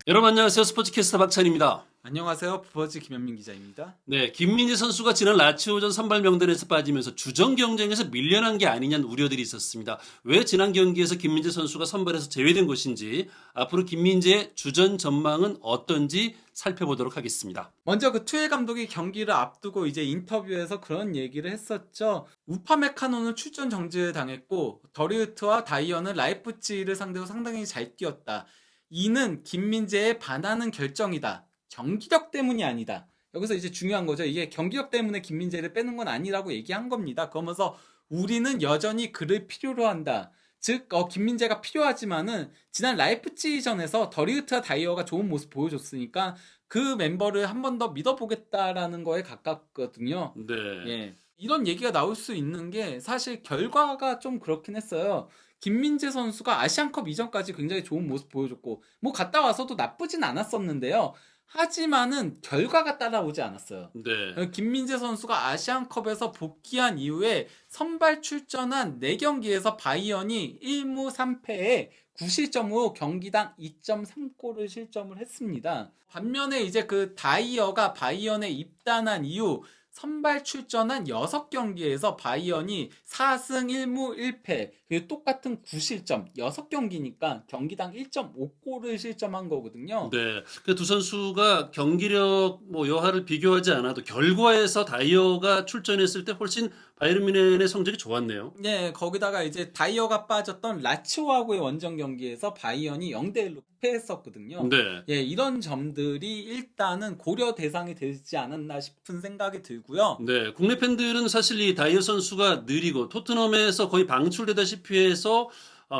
여러분 안녕하세요. 스포츠캐스터 박찬입니다. 안녕하세요. 부버즈 김현민 기자입니다. 네, 김민재 선수가 지난 라치오전 선발 명단에서 빠지면서 주전 경쟁에서 밀려난 게 아니냐는 우려들이 있었습니다. 왜 지난 경기에서 김민재 선수가 선발에서 제외된 것인지, 앞으로 김민재의 주전 전망은 어떤지 살펴보도록 하겠습니다. 먼저 그 투엘 감독이 경기를 앞두고 이제 인터뷰에서 그런 얘기를 했었죠. 우파메카노는 출전 정지를 당했고 더리우트와 다이어는 라이프치히를 상대로 상당히 잘 뛰었다. 이는 김민재의 반하는 결정이다. 경기력 때문이 아니다. 여기서 이제 중요한 거죠. 이게 경기력 때문에 김민재를 빼는 건 아니라고 얘기한 겁니다. 그러면서 우리는 여전히 그를 필요로 한다. 즉, 김민재가 필요하지만은 지난 라이프치히전에서 더리우트와 다이어가 좋은 모습 보여줬으니까 그 멤버를 한 번 더 믿어보겠다라는 거에 가깝거든요. 네. 예. 이런 얘기가 나올 수 있는 게 사실 결과가 좀 그렇긴 했어요. 김민재 선수가 아시안컵 이전까지 굉장히 좋은 모습 보여줬고, 뭐 갔다 와서도 나쁘진 않았었는데요. 하지만은 결과가 따라오지 않았어요. 네. 김민재 선수가 아시안컵에서 복귀한 이후에 선발 출전한 4경기에서 바이언이 1무 3패에 9실점으로 경기당 2.3골을 실점을 했습니다. 반면에 이제 그 다이어가 바이언에 입단한 이후 선발 출전한 6경기에서 바이언이 4승 1무 1패, 그리고 똑같은 9실점, 6경기니까 경기당 1.5골을 실점한 거거든요. 네. 그 두 선수가 경기력 여하를 비교하지 않아도 결과에서 다이어가 출전했을 때 훨씬 바이에른 뮌헨의 성적이 좋았네요. 네, 거기다가 이제 다이어가 빠졌던 라치오하고의 원정 경기에서 바이언이 0대1로 패했었거든요. 네. 예, 이런 점들이 일단은 고려 대상이 되지 않았나 싶은 생각이 들고요. 네, 국내 팬들은 사실 이 다이어 선수가 느리고 토트넘에서 거의 방출되다시피 해서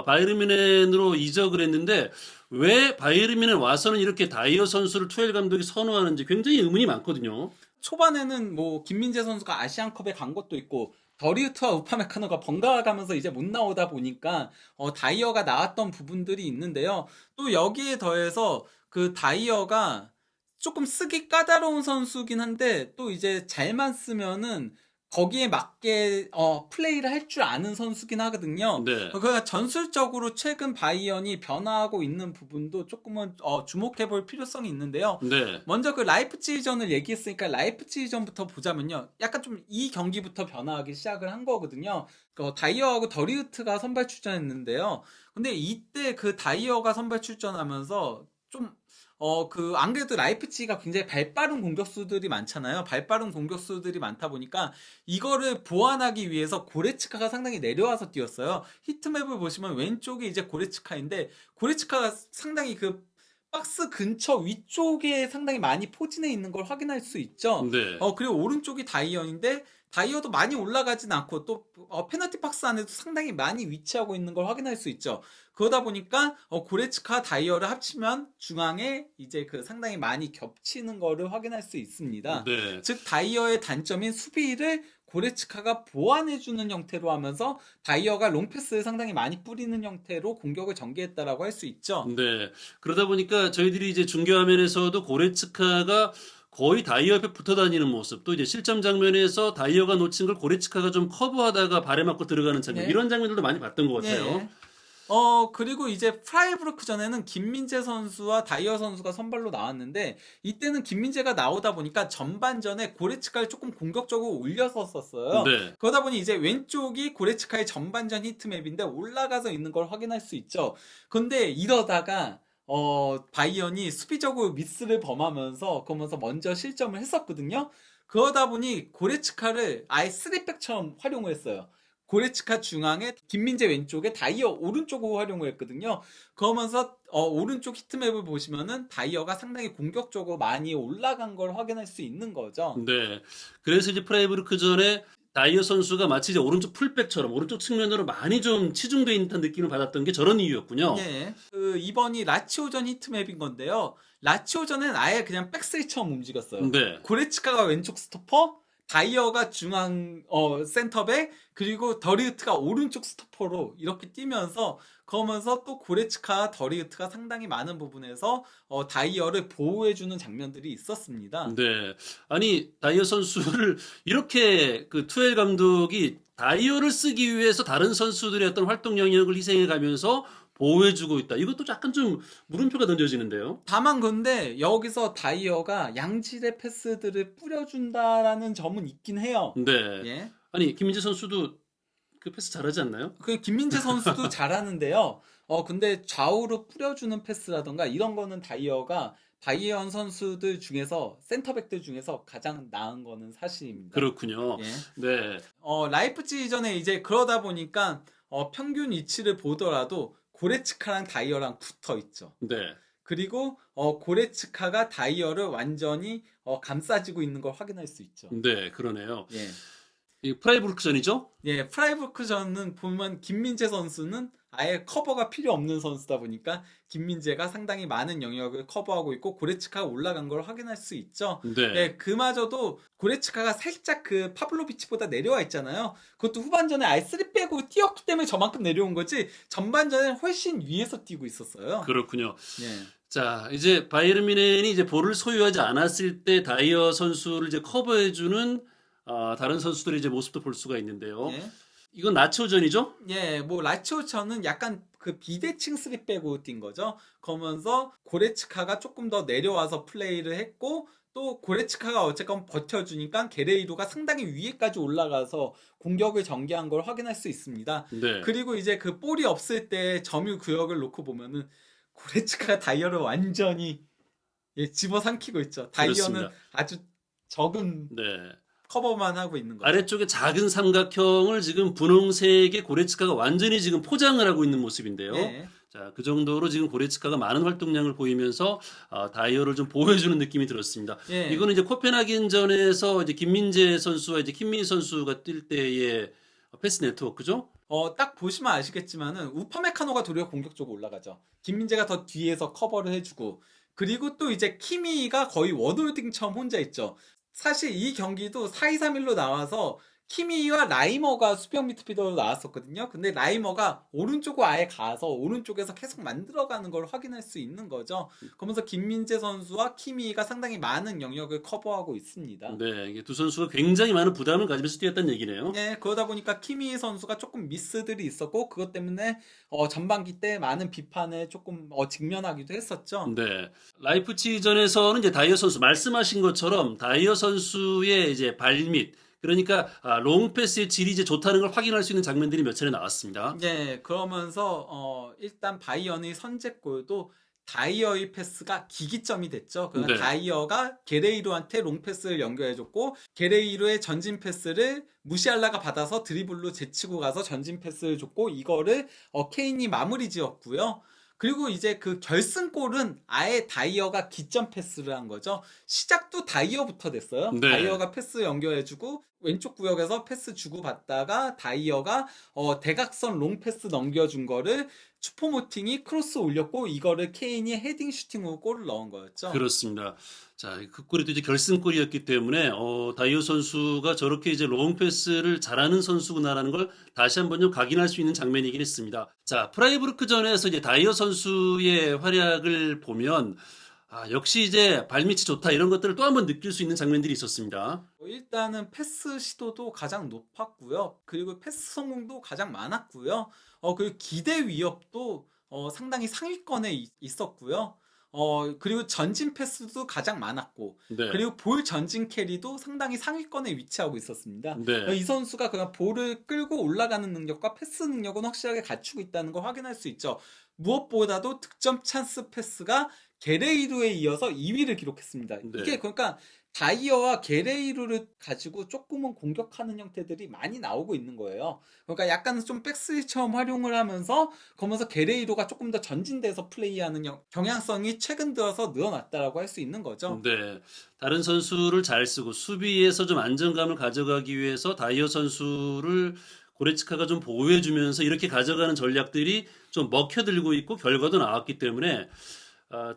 바이에른 뮌헨으로 이적을 했는데 왜 바이에른 뮌헨 와서는 이렇게 다이어 선수를 투엘 감독이 선호하는지 굉장히 의문이 많거든요. 초반에는 뭐 김민재 선수가 아시안컵에 간 것도 있고 더리우트와 우파메카노가 번갈아 가면서 이제 못 나오다 보니까 다이어가 나왔던 부분들이 있는데요. 또 여기에 더해서 그 다이어가 조금 쓰기 까다로운 선수긴 한데 또 이제 잘만 쓰면은 거기에 맞게 플레이를 할 줄 아는 선수긴 하거든요. 네. 그러니까 전술적으로 최근 바이언이 변화하고 있는 부분도 조금은 주목해 볼 필요성이 있는데요. 네. 먼저 그 라이프치히전을 얘기했으니까 라이프치히전부터 보자면요. 약간 좀 이 경기부터 변화하기 시작을 한 거거든요. 다이어하고 더리우트가 선발 출전했는데요. 근데 이때 그 다이어가 선발 출전하면서 좀 안 그래도 라이프치히가 굉장히 발빠른 공격수들이 많잖아요. 발빠른 공격수들이 많다 보니까 이거를 보완하기 위해서 고레츠카가 상당히 내려와서 뛰었어요. 히트맵을 보시면 왼쪽이 이제 고레츠카인데 고레츠카가 상당히 그 박스 근처 위쪽에 상당히 많이 포진해 있는 걸 확인할 수 있죠. 네. 그리고 오른쪽이 다이어인데 다이어도 많이 올라가진 않고 또 페널티 박스 안에도 상당히 많이 위치하고 있는 걸 확인할 수 있죠. 그러다 보니까 고레츠카 다이어를 합치면 중앙에 이제 그 상당히 많이 겹치는 거를 확인할 수 있습니다. 네. 즉 다이어의 단점인 수비를 고레츠카가 보완해주는 형태로 하면서 다이어가 롱패스를 상당히 많이 뿌리는 형태로 공격을 전개했다라고 할 수 있죠. 네. 그러다 보니까 저희들이 이제 중계화면에서도 고레츠카가 거의 다이어 옆에 붙어 다니는 모습, 또 이제 실점 장면에서 다이어가 놓친 걸 고레츠카가 좀 커브하다가 발에 맞고 들어가는 장면, 네. 이런 장면들도 많이 봤던 것 같아요. 네. 그리고 이제 프라이부르크 전에는 김민재 선수와 다이어 선수가 선발로 나왔는데 이때는 김민재가 나오다 보니까 전반전에 고레츠카를 조금 공격적으로 올렸었어요. 네. 그러다 보니 이제 왼쪽이 고레츠카의 전반전 히트맵인데 올라가서 있는 걸 확인할 수 있죠. 근데 이러다가 바이언이 수비적으로 미스를 범하면서 그러면서 먼저 실점을 했었거든요. 그러다 보니 고레츠카를 아예 쓰리백처럼 활용을 했어요. 고레츠카 중앙에 김민재 왼쪽에 다이어 오른쪽으로 활용을 했거든요. 그러면서 오른쪽 히트맵을 보시면은 다이어가 상당히 공격적으로 많이 올라간 걸 확인할 수 있는 거죠. 네. 그래서 이제 프라이부르크 전에 다이어 선수가 마치 이제 오른쪽 풀백처럼 오른쪽 측면으로 많이 좀 치중돼 있는 듯한 느낌을 받았던 게 저런 이유였군요. 네. 이번이 라치오전 히트맵인 건데요. 라치오전은 아예 그냥 백스리처럼 움직였어요. 네. 고레츠카가 왼쪽 스토퍼, 다이어가 중앙 센터백, 그리고 더리우트가 오른쪽 스토퍼로 이렇게 뛰면서 그러면서 또 고레츠카 더리우트가 상당히 많은 부분에서 다이어를 보호해주는 장면들이 있었습니다. 네. 아니, 다이어 선수를 이렇게 그 투엘 감독이 다이어를 쓰기 위해서 다른 선수들의 어떤 활동 영역을 희생해 가면서 보호해주고 있다. 이것도 약간 좀 물음표가 던져지는데요. 다만 근데 여기서 다이어가 양질의 패스들을 뿌려준다라는 점은 있긴 해요. 네. 예. 아니 김민재 선수도 그 패스 잘하지 않나요? 그 김민재 선수도 잘하는데요. 근데 좌우로 뿌려주는 패스라던가 이런 거는 다이어가 바이에른 선수들 중에서 센터백들 중에서 가장 나은 거는 사실입니다. 그렇군요. 예. 네. 라이프치히 전에 이제 그러다 보니까 평균 위치를 보더라도 고레츠카랑 다이어랑 붙어 있죠. 네. 그리고 고레츠카가 다이어를 완전히 감싸지고 있는 걸 확인할 수 있죠. 네, 그러네요. 예. 이 프라이부르크전이죠? 예, 프라이부르크전은 보면 김민재 선수는 아예 커버가 필요 없는 선수다 보니까 김민재가 상당히 많은 영역을 커버하고 있고 고레츠카가 올라간 걸 확인할 수 있죠. 네. 예, 그마저도 고레츠카가 살짝 그 파블로비치보다 내려와 있잖아요. 그것도 후반전에 아예 3 빼고 뛰었기 때문에 저만큼 내려온 거지 전반전에 훨씬 위에서 뛰고 있었어요. 그렇군요. 예. 자, 이제 바이에른 뮌헨이 이제 볼을 소유하지 않았을 때 다이어 선수를 이제 커버해주는 다른 선수들의 이제 모습도 볼 수가 있는데요. 예. 이건 나초전이죠? 예, 뭐 라치오처는 약간 그 비대칭 3 빼고 뛴 거죠. 그러면서 고레츠카가 조금 더 내려와서 플레이를 했고 또 고레츠카가 어쨌건 버텨주니까 게레이로가 상당히 위에까지 올라가서 공격을 전개한 걸 확인할 수 있습니다. 네. 그리고 이제 그 볼이 없을 때 점유 구역을 놓고 보면은 고레츠카가 다이어를 완전히 집어삼키고 있죠. 다이어는 그렇습니다. 아주 적은 네. 커버만 하고 있는 거죠. 아래쪽에 작은 삼각형을 지금 분홍색의 고레츠카가 완전히 지금 포장을 하고 있는 모습인데요. 예. 자, 그 정도로 지금 고레츠카가 많은 활동량을 보이면서 다이어를 좀 보호해주는 느낌이 들었습니다. 예. 이거는 이제 코펜하겐전에서 이제 김민재 선수와 이제 김민희 선수가 뛸 때의 패스 네트워크죠? 딱 보시면 아시겠지만은 우파메카노가 도리어 공격적으로 올라가죠. 김민재가 더 뒤에서 커버를 해주고 그리고 또 이제 키미가 거의 원홀딩처럼 혼자 있죠. 사실 이 경기도 4-2-3-1로 나와서 키미와 라이머가 수비형 미드필더로 나왔었거든요. 근데 라이머가 오른쪽으로 아예 가서 오른쪽에서 계속 만들어가는 걸 확인할 수 있는 거죠. 그러면서 김민재 선수와 키미가 상당히 많은 영역을 커버하고 있습니다. 네, 이게 두 선수가 굉장히 많은 부담을 가지면서 뛰었다는 얘기네요. 네, 그러다 보니까 키미 선수가 조금 미스들이 있었고 그것 때문에 전반기 때 많은 비판에 조금 직면하기도 했었죠. 네, 라이프치히전에서는 이제 다이어 선수 말씀하신 것처럼 다이어 선수의 이제 발밑 그러니까 롱패스의 질이 이제 좋다는 걸 확인할 수 있는 장면들이 몇 차례 나왔습니다. 네, 그러면서 일단 바이언의 선제골도 다이어의 패스가 기기점이 됐죠. 그러니까 네. 다이어가 게레이로한테 롱패스를 연결해줬고 게레이로의 전진 패스를 무시알라가 받아서 드리블로 제치고 가서 전진 패스를 줬고 이거를 케인이 마무리 지었고요. 그리고 이제 그 결승골은 아예 다이어가 기점 패스를 한 거죠. 시작도 다이어부터 됐어요. 네. 다이어가 패스 연결해주고 왼쪽 구역에서 패스 주고받다가 다이어가 대각선 롱 패스 넘겨준 거를 추포모팅이 크로스 올렸고 이거를 케인이 헤딩 슈팅으로 골을 넣은 거였죠. 그렇습니다. 자, 그 골이 또 이제 결승골이었기 때문에 다이어 선수가 저렇게 이제 롱 패스를 잘하는 선수구나라는 걸 다시 한번 좀 각인할 수 있는 장면이긴 했습니다. 자, 프라이부르크전에서 이제 다이어 선수의 활약을 보면 역시 이제 발밑이 좋다 이런 것들을 또 한번 느낄 수 있는 장면들이 있었습니다. 일단은 패스 시도도 가장 높았고요. 그리고 패스 성공도 가장 많았고요. 그리고 기대 위협도 상당히 상위권에 있었고요. 그리고 전진 패스도 가장 많았고, 네. 그리고 볼 전진 캐리도 상당히 상위권에 위치하고 있었습니다. 네. 이 선수가 그냥 볼을 끌고 올라가는 능력과 패스 능력은 확실하게 갖추고 있다는 걸 확인할 수 있죠. 무엇보다도 득점 찬스 패스가 게레이루에 이어서 2위를 기록했습니다. 네. 이게 그러니까 다이어와 게레이루를 가지고 조금은 공격하는 형태들이 많이 나오고 있는 거예요. 그러니까 약간 좀 백스리처럼 활용을 하면서 그러면서 게레이루가 조금 더 전진돼서 플레이하는 경향성이 최근 들어서 늘어났다라고 할 수 있는 거죠. 네. 다른 선수를 잘 쓰고 수비에서 좀 안정감을 가져가기 위해서 다이어 선수를 고레츠카가 좀 보호해주면서 이렇게 가져가는 전략들이 좀 먹혀들고 있고 결과도 나왔기 때문에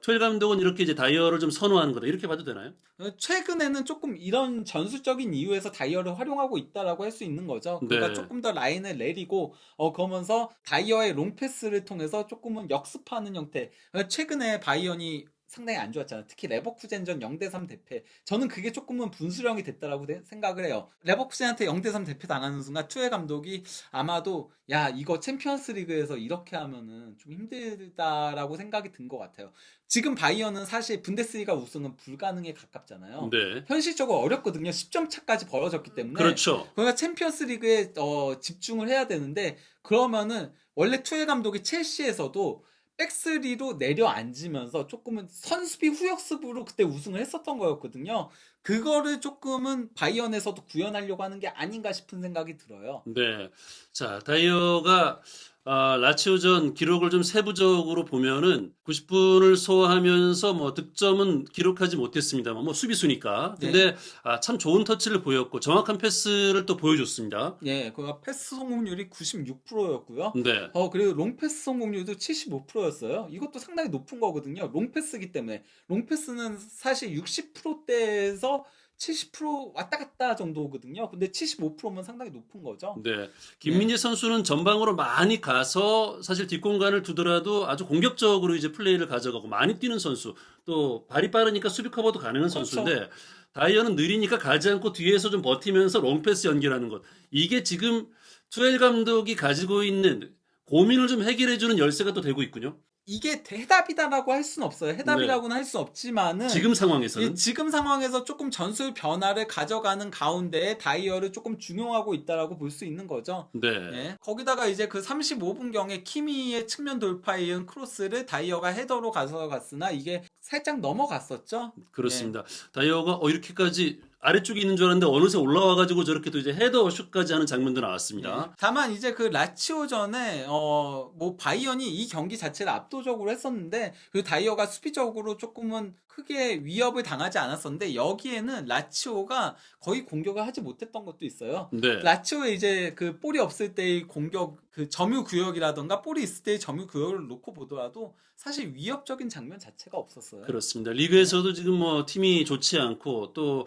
토일 감독은 이렇게 이제 다이어를 좀 선호하는 거다 이렇게 봐도 되나요? 최근에는 조금 이런 전술적인 이유에서 다이어를 활용하고 있다라고 할 수 있는 거죠. 그러니까 네. 조금 더 라인을 내리고 그러면서 다이어의 롱패스를 통해서 조금은 역습하는 형태. 최근에 바이언이 상당히 안 좋았잖아요. 특히 레버쿠젠전 0대3 대패. 저는 그게 조금은 분수령이 됐다라고 생각을 해요. 레버쿠젠한테 0대3 대패 당하는 순간 투엘 감독이 아마도 야 이거 챔피언스 리그에서 이렇게 하면은 좀 힘들다라고 생각이 든 것 같아요. 지금 바이언은 사실 분데스리가 우승은 불가능에 가깝잖아요. 네. 현실적으로 어렵거든요. 10점 차까지 벌어졌기 때문에. 그렇죠. 그러니까 챔피언스 리그에 집중을 해야 되는데 그러면은 원래 투엘 감독이 첼시에서도 백스리로 내려앉으면서 조금은 선수비 후역습으로 그때 우승을 했었던 거였거든요. 그거를 조금은 바이언에서도 구현하려고 하는 게 아닌가 싶은 생각이 들어요. 네. 자, 다이어가 라치오전 기록을 좀 세부적으로 보면은 90분을 소화하면서 뭐 득점은 기록하지 못했습니다만 뭐 수비수니까. 근데 참 좋은 터치를 보였고 정확한 패스를 또 보여줬습니다. 예, 그 패스 성공률이 96%였고요. 네. 그리고 롱패스 성공률도 75%였어요. 이것도 상당히 높은 거거든요. 롱패스기 때문에. 롱패스는 사실 60%대에서 70% 왔다 갔다 정도거든요. 근데 75%면 상당히 높은 거죠. 네. 김민재 선수는 전방으로 많이 가서 사실 뒷공간을 두더라도 아주 공격적으로 이제 플레이를 가져가고 많이 뛰는 선수. 또 발이 빠르니까 수비 커버도 가능한 그렇죠. 선수인데 다이어는 느리니까 가지 않고 뒤에서 좀 버티면서 롱패스 연결하는 것. 이게 지금 투엘 감독이 가지고 있는 고민을 좀 해결해주는 열쇠가 또 되고 있군요. 이게 해답이다라고 할 수는 없어요. 해답이라고는 할 수 없지만은 지금 상황에서는. 지금 상황에서 조금 전술 변화를 가져가는 가운데 다이어를 조금 중용하고 있다라고 볼 수 있는 거죠. 네. 예. 거기다가 이제 그 35분경에 키미의 측면 돌파에 이은 크로스를 다이어가 헤더로 가져갔으나 이게 살짝 넘어갔었죠. 그렇습니다. 다이어가 이렇게까지 아래쪽에 있는 줄 알았는데 어느새 올라와가지고 저렇게 또 이제 헤더 슛까지 하는 장면도 나왔습니다. 예. 다만 이제 그 라치오전에 뭐 바이언이 이 경기 자체를 압도적으로 했었는데 그 다이어가 수비적으로 조금은 크게 위협을 당하지 않았었는데 여기에는 라치오가 거의 공격을 하지 못했던 것도 있어요. 네. 라치오의 이제 그 볼이 없을 때의 공격 그 점유 구역이라던가 볼이 있을 때의 점유 구역을 놓고 보더라도 사실 위협적인 장면 자체가 없었어요. 그렇습니다. 리그에서도 지금 뭐 팀이 좋지 않고 또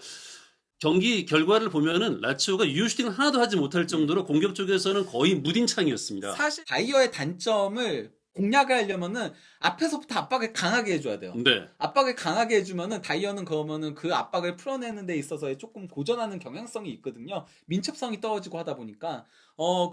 경기 결과를 보면은 라치오가 유효 슈팅을 하나도 하지 못할 정도로 공격 쪽에서는 거의 무딘창이었습니다. 사실 다이어의 단점을 공략을 하려면은 앞에서부터 압박을 강하게 해줘야 돼요. 네. 압박을 강하게 해주면은 다이어는 그러면은 그 압박을 풀어내는 데 있어서 조금 고전하는 경향성이 있거든요. 민첩성이 떨어지고 하다 보니까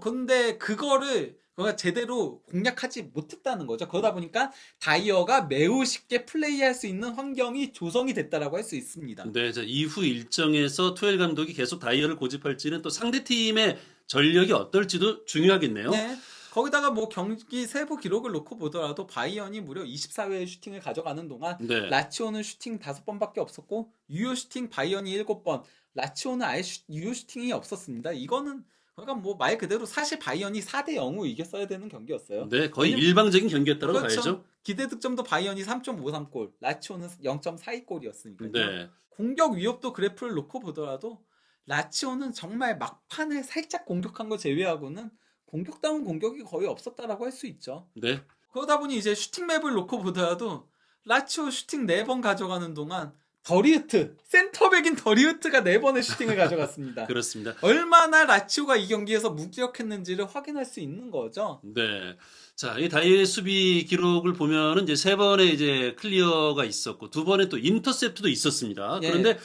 근데 그거를 제대로 공략하지 못했다는 거죠. 그러다 보니까 다이어가 매우 쉽게 플레이할 수 있는 환경이 조성이 됐다라고 할 수 있습니다. 네, 자, 이후 일정에서 투엘 감독이 계속 다이어를 고집할지는 또 상대팀의 전력이 어떨지도 중요하겠네요. 네. 거기다가 뭐 경기 세부 기록을 놓고 보더라도 바이언이 무려 24회의 슈팅을 가져가는 동안 네. 라치오는 슈팅 5번밖에 없었고 유효 슈팅 바이언이 7번, 라치오는 아예 유효 슈팅이 없었습니다. 이거는 그러니까 뭐 말 그대로 사실 바이언이 4대 0으로 이겼어야 되는 경기였어요. 네, 거의 일방적인 경기였다고 그렇죠. 봐야죠. 기대 득점도 바이언이 3.53골, 라치오는 0.42골이었으니까요. 네. 공격 위협도 그래프를 놓고 보더라도 라치오는 정말 막판에 살짝 공격한 거 제외하고는 공격다운 공격이 거의 없었다라고 할 수 있죠. 네. 그러다 보니 이제 슈팅 맵을 놓고 보더라도 라치오 슈팅 4번 가져가는 동안 더리우트, 센터백인 더리우트가 4번의 슈팅을 가져갔습니다. 그렇습니다. 얼마나 라치오가 이 경기에서 무기력했는지를 확인할 수 있는 거죠. 네. 자, 이 다이의 수비 기록을 보면은 이제 3번의 이제 클리어가 있었고 2번의 또 인터셉트도 있었습니다. 예. 그런데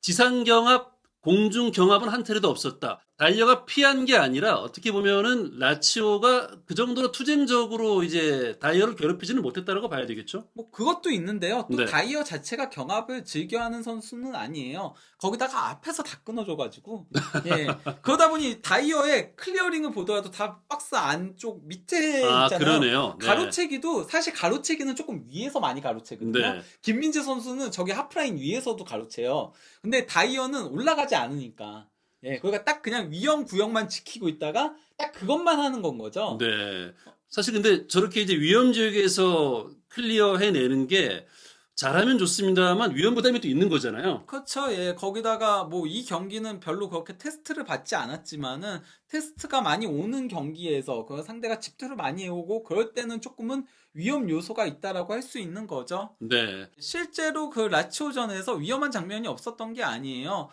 지상 경합, 공중 경합은 한 차례도 없었다. 다이어가 피한 게 아니라 어떻게 보면은 라치오가 그 정도로 투쟁적으로 이제 다이어를 괴롭히지는 못했다라고 봐야 되겠죠? 뭐 그것도 있는데요. 또 네. 다이어 자체가 경합을 즐겨하는 선수는 아니에요. 거기다가 앞에서 다 끊어줘가지고 예. 그러다 보니 다이어의 클리어링을 보더라도 다 박스 안쪽 밑에 있잖아요. 그러네요. 네. 가로채기도 사실 가로채기는 조금 위에서 많이 가로채거든요. 네. 김민재 선수는 저기 하프라인 위에서도 가로채요. 근데 다이어는 올라가지 않으니까 예, 그러니까 딱 그냥 위험 구역만 지키고 있다가 딱 그것만 하는 건 거죠. 네. 사실 근데 저렇게 이제 위험 지역에서 클리어 해내는 게 잘하면 좋습니다만 위험 부담이 또 있는 거잖아요. 그렇죠. 예. 거기다가 뭐 이 경기는 별로 그렇게 테스트를 받지 않았지만은 테스트가 많이 오는 경기에서 그 상대가 집투를 많이 해오고 그럴 때는 조금은 위험 요소가 있다라고 할 수 있는 거죠. 네. 실제로 그 라치오전에서 위험한 장면이 없었던 게 아니에요.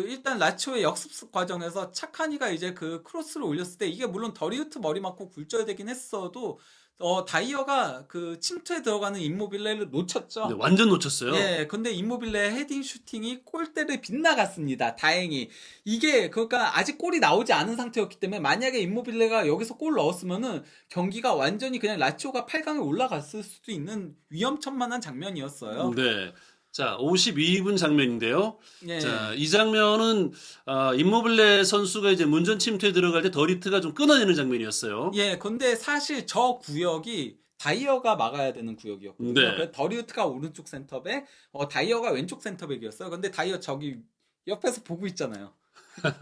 일단 라치오의 역습 과정에서 차카니가 이제 그 크로스를 올렸을 때 이게 물론 더리우트 머리 맞고 굴절되긴 했어도 다이어가 그 침투에 들어가는 임모빌레를 놓쳤죠. 네, 완전 놓쳤어요. 예, 근데 임모빌레의 헤딩 슈팅이 골대를 빗나갔습니다. 다행히. 이게, 그러니까 아직 골이 나오지 않은 상태였기 때문에 만약에 임모빌레가 여기서 골 넣었으면은 경기가 완전히 그냥 라치오가 8강에 올라갔을 수도 있는 위험천만한 장면이었어요. 네. 자, 52분 장면인데요. 예. 자, 이 장면은 임모빌레 선수가 이제 문전 침투에 들어갈 때 더리트가 좀 끊어내는 장면이었어요. 예, 근데 사실 저 구역이 다이어가 막아야 되는 구역이었거든요. 네. 그래서 더리우트가 오른쪽 센터백, 다이어가 왼쪽 센터백이었어요. 근데 다이어 저기 옆에서 보고 있잖아요.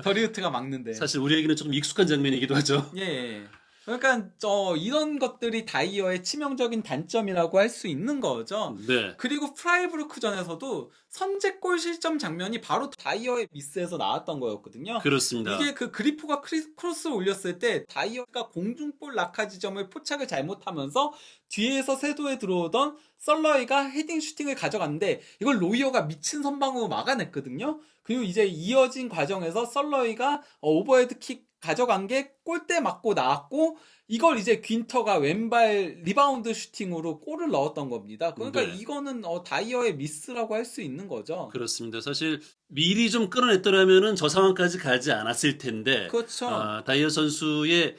더리우트가 막는데. 사실 우리에게는 조금 익숙한 장면이기도 하죠. 예, 예. 그러니까 이런 것들이 다이어의 치명적인 단점이라고 할 수 있는 거죠. 네. 그리고 프라이부르크전에서도 선제골 실점 장면이 바로 다이어의 미스에서 나왔던 거였거든요. 그렇습니다. 이게 그 그리프가 크로스를 올렸을 때 다이어가 공중볼 낙하 지점을 포착을 잘못하면서 뒤에서 세도에 들어오던 썰러이가 헤딩 슈팅을 가져갔는데 이걸 로이어가 미친 선방으로 막아냈거든요. 그리고 이제 이어진 과정에서 썰러이가 오버헤드 킥 가져간 게 골대 맞고 나왔고 이걸 이제 귄터가 왼발 리바운드 슈팅으로 골을 넣었던 겁니다. 그러니까 네. 이거는 다이어의 미스라고 할 수 있는 거죠. 그렇습니다. 사실 미리 좀 끌어냈더라면은 저 상황까지 가지 않았을 텐데 그렇죠. 다이어 선수의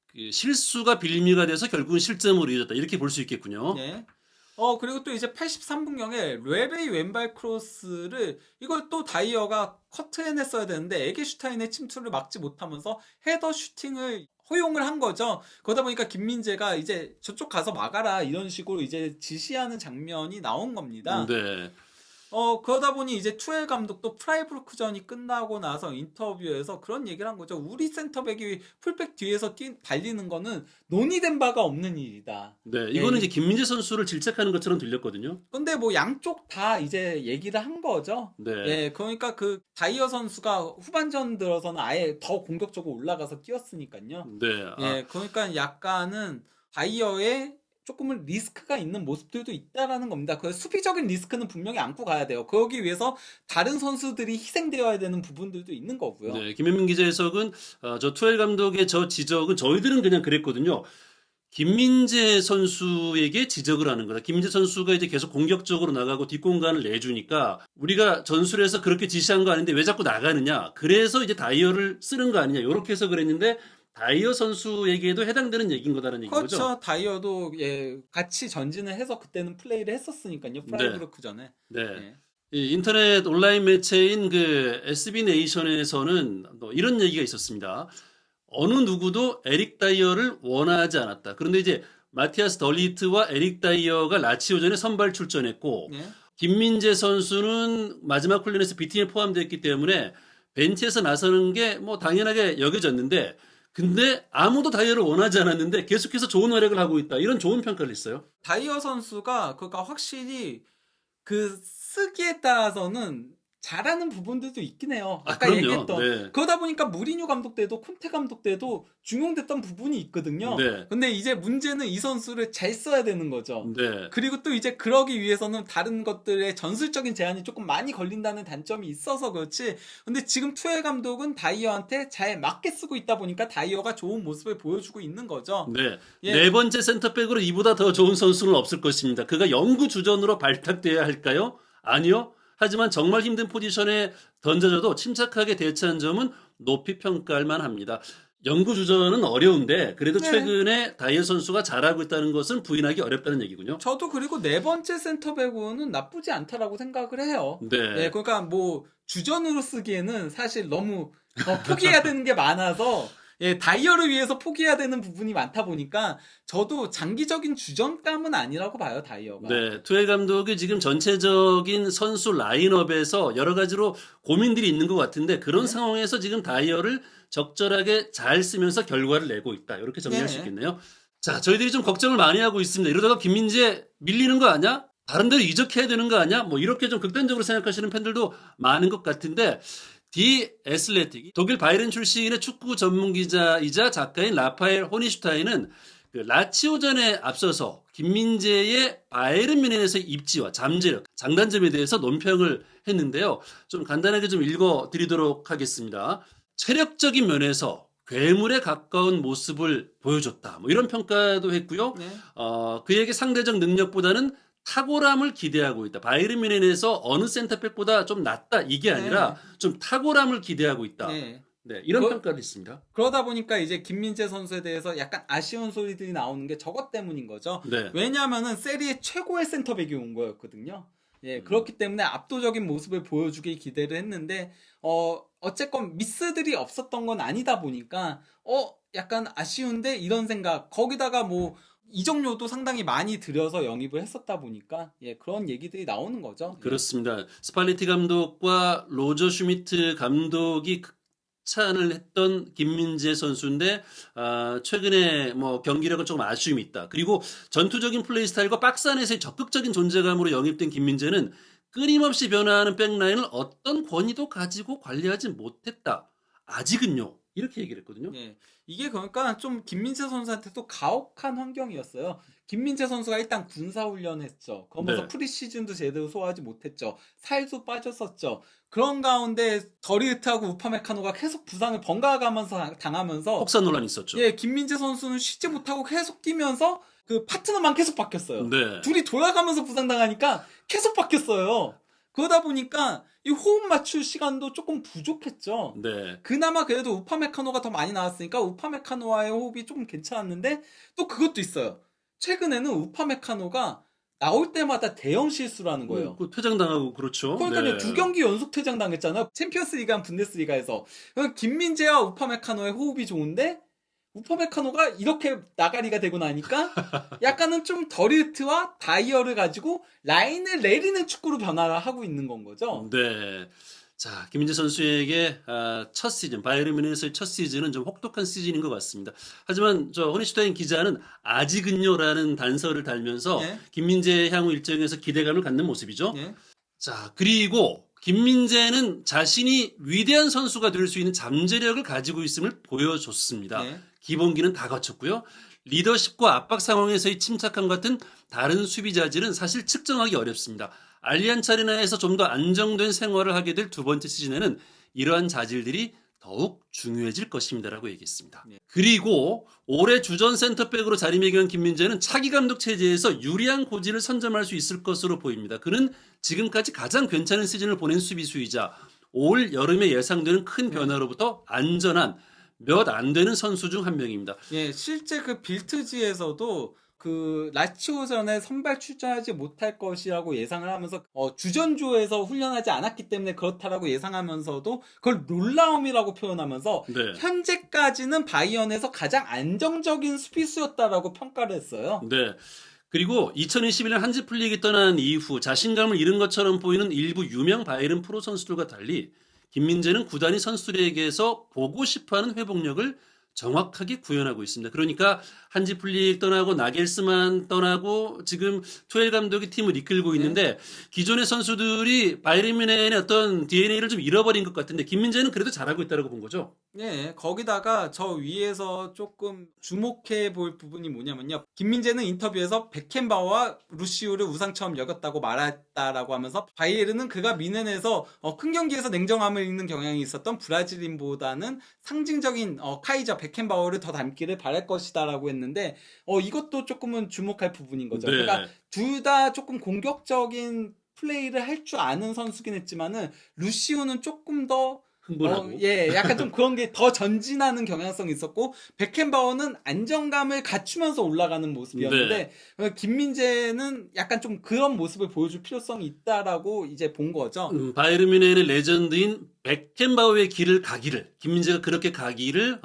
그 실수가 빌미가 돼서 결국은 실점으로 이어졌다. 이렇게 볼 수 있겠군요. 네. 그리고 또 이제 83분경에 레베이 왼발 크로스를 이걸 또 다이어가 커트해냈어야 되는데 에게슈타인의 침투를 막지 못하면서 헤더 슈팅을 허용을 한 거죠. 그러다 보니까 김민재가 이제 저쪽 가서 막아라 이런 식으로 이제 지시하는 장면이 나온 겁니다. 네. 그러다 보니 이제 투엘 감독도 프라이부르크전이 끝나고 나서 인터뷰에서 그런 얘기를 한 거죠. 우리 센터백이 풀백 뒤에서 달리는 거는 논의된 바가 없는 일이다. 네. 이거는 예. 이제 김민재 선수를 질책하는 것처럼 들렸거든요. 근데 뭐 양쪽 다 이제 얘기를 한 거죠. 네. 예, 그러니까 그 다이어 선수가 후반전 들어서는 아예 더 공격적으로 올라가서 뛰었으니까요. 네. 예, 그러니까 약간은 다이어의 조금은 리스크가 있는 모습들도 있다라는 겁니다. 그 수비적인 리스크는 분명히 안고 가야 돼요. 그러기 위해서 다른 선수들이 희생되어야 되는 부분들도 있는 거고요. 네. 김현민 기자 해석은 저 투엘 감독의 저 지적은 저희들은 그냥 그랬거든요. 김민재 선수에게 지적을 하는 거다. 김민재 선수가 이제 계속 공격적으로 나가고 뒷공간을 내주니까 우리가 전술에서 그렇게 지시한 거 아닌데 왜 자꾸 나가느냐. 그래서 이제 다이어를 쓰는 거 아니냐. 이렇게 해석을 했는데 다이어 선수에게도 해당되는 얘기인 거다라는 얘기인 그렇죠. 거죠. 다이어도 같이 전진을 해서 그때는 플레이를 했었으니까요. 프라이부르크 전에. 네. 예. 이 인터넷 온라인 매체인 그 SB 네이션에서는 또 이런 얘기가 있었습니다. 어느 누구도 에릭 다이어를 원하지 않았다. 그런데 이제 마티아스 덜리트와 에릭 다이어가 라치오전에 선발 출전했고 예. 김민재 선수는 마지막 훈련에서 B팀에 포함됐기 때문에 벤치에서 나서는 게 뭐 당연하게 여겨졌는데 근데 아무도 다이어를 원하지 않았는데 계속해서 좋은 활약을 하고 있다. 이런 좋은 평가를 했어요. 다이어 선수가 그러니까 확실히 그 쓰기에 따라서는 잘하는 부분들도 있긴 해요. 아까 그럼요. 얘기했던. 네. 그러다 보니까 무리뉴 감독 때도 콘테 감독 때도 중용됐던 부분이 있거든요. 네. 근데 이제 문제는 이 선수를 잘 써야 되는 거죠. 네. 그리고 또 이제 그러기 위해서는 다른 것들의 전술적인 제한이 조금 많이 걸린다는 단점이 있어서 그렇지. 근데 지금 투엘 감독은 다이어한테 잘 맞게 쓰고 있다 보니까 다이어가 좋은 모습을 보여주고 있는 거죠. 네. 예. 네 번째 센터백으로 이보다 더 좋은 선수는 없을 것입니다. 그가 영구 주전으로 발탁돼야 할까요? 아니요. 하지만 정말 힘든 포지션에 던져져도 침착하게 대처한 점은 높이 평가할 만합니다. 영구 주전은 어려운데 그래도 네. 최근에 다이어 선수가 잘하고 있다는 것은 부인하기 어렵다는 얘기군요. 저도 그리고 네 번째 센터백은 나쁘지 않다라고 생각을 해요. 네. 네, 그러니까 뭐 주전으로 쓰기에는 사실 너무 포기해야 되는 게 많아서 다이어를 위해서 포기해야 되는 부분이 많다 보니까 저도 장기적인 주전감은 아니라고 봐요, 다이어가. 네, 투엘 감독이 지금 전체적인 선수 라인업에서 여러 가지로 고민들이 있는 것 같은데 그런 네. 상황에서 지금 다이어를 적절하게 잘 쓰면서 결과를 내고 있다. 이렇게 정리할 네. 수 있겠네요. 자, 저희들이 좀 걱정을 많이 하고 있습니다. 이러다가 김민재 밀리는 거 아니야? 다른 데로 이적해야 되는 거 아니야? 뭐 이렇게 좀 극단적으로 생각하시는 팬들도 많은 것 같은데 디 애슬레틱 독일 바이른 출신의 축구 전문 기자이자 작가인 라파엘 호니슈타인은 그 라치오전에 앞서서 김민재의 바이에른 뮌헨에서의 입지와 잠재력, 장단점에 대해서 논평을 했는데요. 좀 간단하게 좀 읽어드리도록 하겠습니다. 체력적인 면에서 괴물에 가까운 모습을 보여줬다. 뭐 이런 평가도 했고요. 네. 그에게 상대적 능력보다는 탁월함을 기대하고 있다. 바이에른 뮌헨에서 어느 센터백보다 좀 낫다. 이게 아니라 네. 좀 탁월함을 기대하고 있다. 네. 네, 이런 그- 평가를 했습니다. 그러다 보니까 이제 김민재 선수에 대해서 약간 아쉬운 소리들이 나오는 게 저것 때문인 거죠. 네. 왜냐하면은 세리에 최고의 센터백이 온 거였거든요. 예, 그렇기 때문에 압도적인 모습을 보여주길 기대를 했는데, 어쨌건 미스들이 없었던 건 아니다 보니까, 약간 아쉬운데 이런 생각, 거기다가 뭐, 이정료도 상당히 많이 들여서 영입을 했었다 보니까, 예, 그런 얘기들이 나오는 거죠. 그렇습니다. 스팔레티 감독과 로저 슈미트 감독이 극찬을 했던 김민재 선수인데 최근에 뭐 경기력은 조금 아쉬움이 있다. 그리고 전투적인 플레이 스타일과 박스 안에서의 적극적인 존재감으로 영입된 김민재는 끊임없이 변화하는 백라인을 어떤 권위도 가지고 관리하지 못했다. 아직은요. 이렇게 얘기를 했거든요. 예, 이게 그러니까 좀 김민재 선수한테도 가혹한 환경이었어요. 김민재 선수가 일단 군사훈련했죠. 그러면서 네. 프리시즌도 제대로 소화하지 못했죠. 살도 빠졌었죠. 그런 가운데 더리우트하고 우파메카노가 계속 부상을 번갈아가면서 당하면서 혹사 논란이 있었죠. 예, 김민재 선수는 쉬지 못하고 계속 뛰면서 그 파트너만 계속 바뀌었어요. 네. 둘이 돌아가면서 부상당하니까 계속 바뀌었어요. 그러다 보니까 이 호흡 맞출 시간도 조금 부족했죠. 네. 그나마 그래도 우파메카노가 더 많이 나왔으니까 우파메카노와의 호흡이 조금 괜찮았는데 또 그것도 있어요. 최근에는 우파메카노가 나올 때마다 대형 실수를 하는 거예요. 그 퇴장당하고 그렇죠. 그러니까 네. 2경기 연속 퇴장당했잖아요. 챔피언스리그랑 분데스리가에서. 김민재와 우파메카노의 호흡이 좋은데 우파메카노가 이렇게 나가리가 되고 나니까 약간은 좀 더리우트와 다이어를 가지고 라인을 내리는 축구로 변화를 하고 있는 건 거죠. 네. 자, 김민재 선수에게 첫 시즌, 바이에른 뮌헨에서의 첫 시즌은 좀 혹독한 시즌인 것 같습니다. 하지만 저 호니슈타인 기자는 아직은요라는 단서를 달면서 예. 김민재 향후 일정에서 기대감을 갖는 모습이죠. 예. 자, 그리고 김민재는 자신이 위대한 선수가 될 수 있는 잠재력을 가지고 있음을 보여줬습니다. 예. 기본기는 다 갖췄고요. 리더십과 압박 상황에서의 침착함 같은 다른 수비 자질은 사실 측정하기 어렵습니다. 알리안츠 아레나에서 좀 더 안정된 생활을 하게 될 두 번째 시즌에는 이러한 자질들이 더욱 중요해질 것입니다라고 얘기했습니다. 네. 그리고 올해 주전 센터백으로 자리매김한 김민재는 차기 감독 체제에서 유리한 고지를 선점할 수 있을 것으로 보입니다. 그는 지금까지 가장 괜찮은 시즌을 보낸 수비수이자 올 여름에 예상되는 큰 변화로부터 안전한 몇 안 되는 선수 중 한 명입니다. 예, 실제 그 빌트지에서도 그 라치오전에 선발 출전하지 못할 것이라고 예상을 하면서 주전조에서 훈련하지 않았기 때문에 그렇다라고 예상하면서도 그걸 놀라움이라고 표현하면서 네. 현재까지는 바이언에서 가장 안정적인 수비수였다라고 평가를 했어요. 네. 그리고 2021년 한지 플릭이 떠난 이후 자신감을 잃은 것처럼 보이는 일부 유명 바이에른 프로 선수들과 달리 김민재는 구단이 선수들에게서 보고 싶어하는 회복력을 정확하게 구현하고 있습니다. 그러니까 한지 플릭 떠나고 나겔스만 떠나고 지금 투엘 감독이 팀을 이끌고 있는데 기존의 선수들이 바이에른 뮌헨의 어떤 DNA를 좀 잃어버린 것 같은데 김민재는 그래도 잘하고 있다고 본 거죠. 예, 거기다가 저 위에서 조금 주목해 볼 부분이 뭐냐면요. 김민재는 인터뷰에서 베켄바워와 루시우를 우상처럼 여겼다고 말했다라고 하면서 바이에른은 그가 미넨에서 큰 경기에서 냉정함을 잃는 경향이 있었던 브라질인보다는 상징적인 카이저 베켄바워를 더 닮기를 바랄 것이다라고 했는데 이것도 조금은 주목할 부분인 거죠. 네. 그러니까 둘 다 조금 공격적인 플레이를 할 줄 아는 선수긴 했지만은 루시우는 조금 더 흥분하고. 예, 약간 좀 그런 게 더 전진하는 경향성이 있었고, 베켄바워는 안정감을 갖추면서 올라가는 모습이었는데, 김민재는 약간 좀 그런 모습을 보여줄 필요성이 있다라고 이제 본 거죠. 바이에른 뮌헨의 레전드인 베켄바우의 길을 가기를 김민재가 그렇게 가기를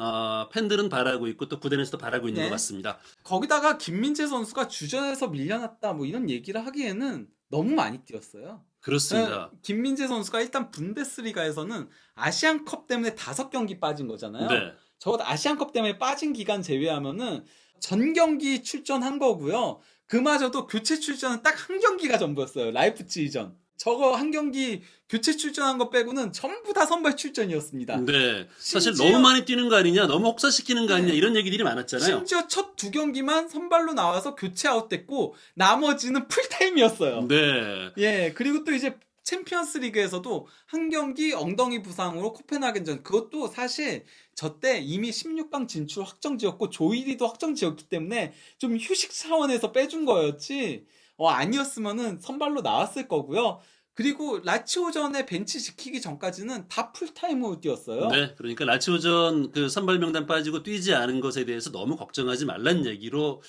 팬들은 바라고 있고 또 구단에서도 바라고 있는 네. 것 같습니다. 거기다가 김민재 선수가 주전에서 밀려났다 뭐 이런 얘기를 하기에는 너무 많이 뛰었어요. 그렇습니다. 김민재 선수가 일단 분데스리가에서는 아시안컵 때문에 5경기 빠진 거잖아요. 네. 적어도 아시안컵 때문에 빠진 기간 제외하면은 전 경기 출전한 거고요. 그마저도 교체 출전은 딱 한 경기가 전부였어요. 라이프치히전. 저거 한 경기 교체 출전한 거 빼고는 전부 다 선발 출전이었습니다. 네. 사실 심지어- 너무 많이 뛰는 거 아니냐, 너무 혹사시키는 거 아니냐 네. 이런 얘기들이 많았잖아요. 심지어 첫 2경기만 선발로 나와서 교체 아웃됐고 나머지는 풀타임이었어요. 네. 예, 그리고 또 이제 챔피언스 리그에서도 한 경기 엉덩이 부상으로 코펜하겐전, 그것도 사실 저 때 이미 16강 진출 확정지었고 조일이도 확정지었기 때문에 좀 휴식 차원에서 빼준 거였지 아니었으면은 선발로 나왔을 거고요. 그리고 라치오전에 벤치 지키기 전까지는 다 풀타임으로 뛰었어요. 네, 그러니까 라치오전 그 선발 명단 빠지고 뛰지 않은 것에 대해서 너무 걱정하지 말란 얘기로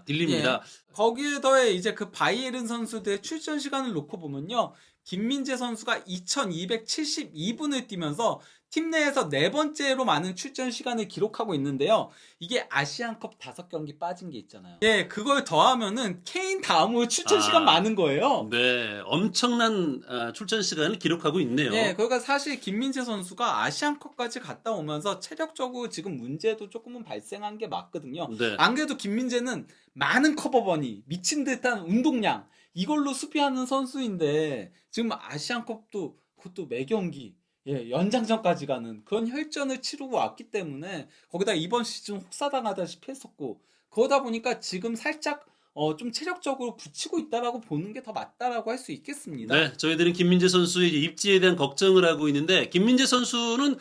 들립니다. 거기에 더해 이제 그 바이에른 선수들의 출전 시간을 놓고 보면요. 김민재 선수가 2272분을 뛰면서 팀 내에서 네 번째로 많은 출전 시간을 기록하고 있는데요. 이게 아시안컵 5경기 빠진 게 있잖아요. 예, 그걸 더하면은 케인 다음으로 출전 시간 많은 거예요. 네, 엄청난 출전 시간을 기록하고 있네요. 예, 그러니까 사실 김민재 선수가 아시안컵까지 갔다 오면서 체력적으로 지금 문제도 조금은 발생한 게 맞거든요. 네. 안 그래도 김민재는 많은 커버버니, 미친 듯한 운동량, 이걸로 수비하는 선수인데 지금 아시안컵도 그것도 매경기 연장전까지 가는 그런 혈전을 치르고 왔기 때문에 거기다 이번 시즌 혹사당하다시피 했었고 그러다 보니까 지금 살짝 좀 체력적으로 붙이고 있다라고 보는 게 더 맞다라고 할 수 있겠습니다. 네, 저희들은 김민재 선수의 이제 입지에 대한 걱정을 하고 있는데 김민재 선수는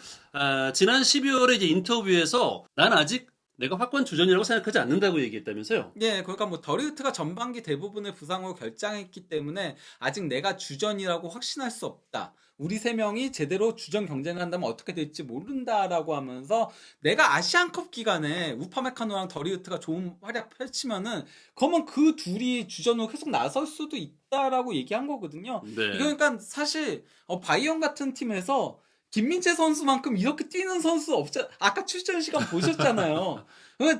지난 12월에 이제 인터뷰에서 난 아직 내가 확고한 주전이라고 생각하지 않는다고 얘기했다면서요? 예, 그러니까 뭐 더리우트가 전반기 대부분을 부상으로 결장했기 때문에 아직 내가 주전이라고 확신할 수 없다. 우리 세 명이 제대로 주전 경쟁을 한다면 어떻게 될지 모른다라고 하면서 내가 아시안컵 기간에 우파메카노랑 더리우트가 좋은 활약 펼치면은 그러면 그 둘이 주전으로 계속 나설 수도 있다라고 얘기한 거거든요. 네. 그러니까 사실 바이언 같은 팀에서 김민재 선수만큼 이렇게 뛰는 선수 없잖아. 아까 출전 시간 보셨잖아요.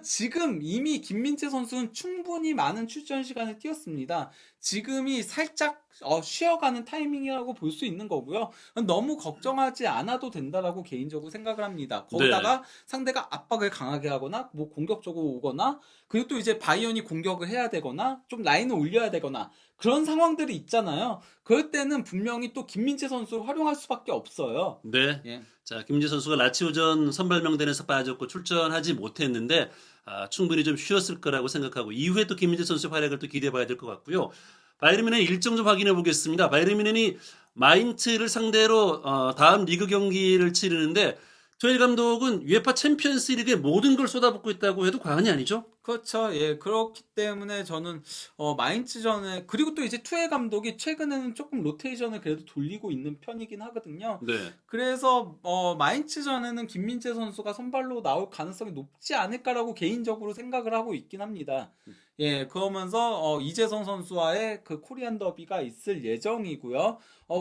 지금 이미 김민재 선수는 충분히 많은 출전 시간을 뛰었습니다. 지금이 살짝 쉬어가는 타이밍이라고 볼 수 있는 거고요. 너무 걱정하지 않아도 된다라고 개인적으로 생각을 합니다. 거기다가 상대가 압박을 강하게 하거나 뭐 공격적으로 오거나 그리고 또 이제 바이언이 공격을 해야 되거나 좀 라인을 올려야 되거나 그런 상황들이 있잖아요. 그럴 때는 분명히 또 김민재 선수를 활용할 수밖에 없어요. 네. 예. 자, 김민재 선수가 라치오전 선발 명단에서 빠졌고 출전하지 못했는데 충분히 좀 쉬었을 거라고 생각하고 이후에 또 김민재 선수의 활약을 또 기대해봐야 될 것 같고요. 바이에른 뮌헨 일정 좀 확인해 보겠습니다. 바이에른 뮌헨이 마인츠를 상대로 다음 리그 경기를 치르는데 투엘 감독은 UEFA 챔피언스 리그에 모든 걸 쏟아붓고 있다고 해도 과언이 아니죠? 그렇죠. 예, 그렇기 때문에 저는 마인츠전에 그리고 또 이제 투엘 감독이 최근에는 조금 로테이션을 그래도 돌리고 있는 편이긴 하거든요. 네. 그래서 마인츠전에는 김민재 선수가 선발로 나올 가능성이 높지 않을까라고 개인적으로 생각을 하고 있긴 합니다. 예, 그러면서 이재성 선수와의 그 코리안 더비가 있을 예정이고요.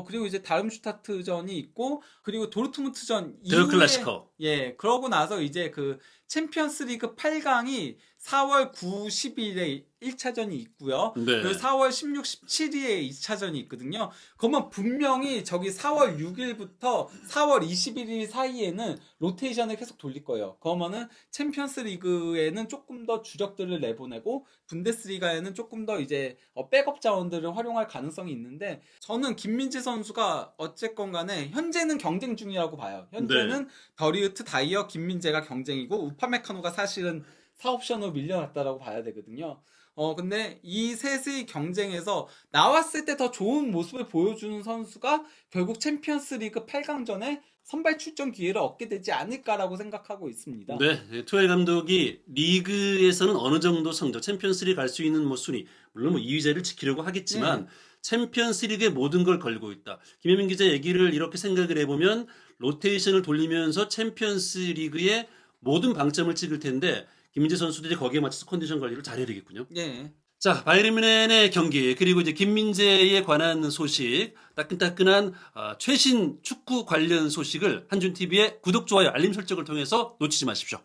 그리고 이제 다름슈타트전이 있고 그리고 도르트문트전 더 클래시커. 예, 그러고 나서 이제 그 챔피언스리그 8강이 4월 9, 10일에 1차전이 있고요. 네. 그리고 4월 16, 17일에 2차전이 있거든요. 그러면 분명히 저기 4월 6일부터 4월 21일 사이에는 로테이션을 계속 돌릴 거예요. 그러면은 챔피언스 리그에는 조금 더 주력들을 내보내고 분데스리가에는 조금 더 이제 백업 자원들을 활용할 가능성이 있는데 저는 김민재 선수가 어쨌건 간에 현재는 경쟁 중이라고 봐요. 현재는 더리우트, 다이어, 김민재가 경쟁이고 우파메카노가 사실은 사옵션으로 밀려났다라고 봐야 되거든요. 근데 이 셋의 경쟁에서 나왔을 때 더 좋은 모습을 보여주는 선수가 결국 챔피언스 리그 8강전에 선발 출전 기회를 얻게 되지 않을까라고 생각하고 있습니다. 네, 투엘 감독이 리그에서는 어느 정도 성적, 챔피언스리그 갈 수 있는 뭐 순위, 물론 뭐 2위자를 지키려고 하겠지만 챔피언스리그에 모든 걸 걸고 있다. 김혜민 기자 얘기를 이렇게 생각을 해보면 로테이션을 돌리면서 챔피언스리그에 모든 방점을 찍을 텐데 김민재 선수들이 거기에 맞춰서 컨디션 관리를 잘해야 되겠군요. 예. 자, 바이에른 뮌헨의 경기 그리고 이제 김민재에 관한 소식, 따끈따끈한 최신 축구 관련 소식을 한준 TV의 구독, 좋아요, 알림 설정을 통해서 놓치지 마십시오.